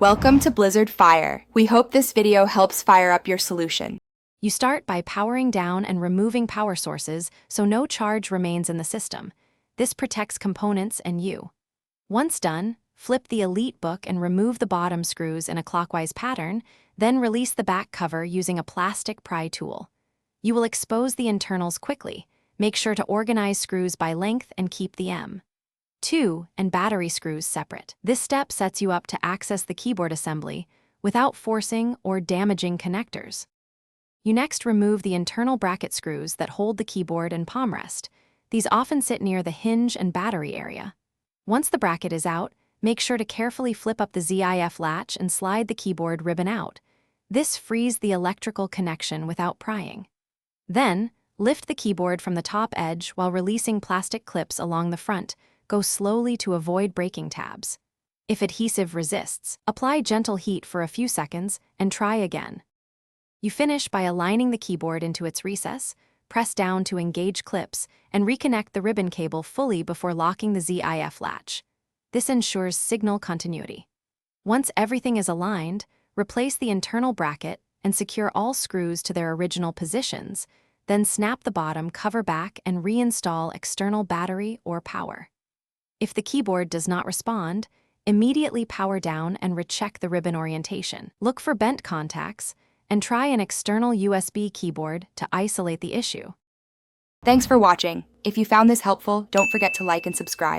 Welcome to Blizzard Fire. We hope this video helps fire up your solution. You start by powering down and removing power sources so no charge remains in the system. This protects components and you. Once done, flip the EliteBook and remove the bottom screws in a clockwise pattern, then release the back cover using a plastic pry tool. You will expose the internals quickly. Make sure to organize screws by length and keep the M2 and battery screws separate. This step sets you up to access the keyboard assembly without forcing or damaging connectors. You next remove the internal bracket screws that hold the keyboard and palm rest. These often sit near the hinge and battery area. Once the bracket is out, make sure to carefully flip up the ZIF latch and slide the keyboard ribbon out. This frees the electrical connection without prying. Then, lift the keyboard from the top edge while releasing plastic clips along the front. Go slowly to avoid breaking tabs. If adhesive resists, apply gentle heat for a few seconds and try again. You finish by aligning the keyboard into its recess, press down to engage clips, and reconnect the ribbon cable fully before locking the ZIF latch. This ensures signal continuity. Once everything is aligned, replace the internal bracket and secure all screws to their original positions, then snap the bottom cover back and reinstall external battery or power. If the keyboard does not respond, immediately power down and recheck the ribbon orientation. Look for bent contacts and try an external USB keyboard to isolate the issue. Thanks for watching. If you found this helpful, don't forget to like and subscribe.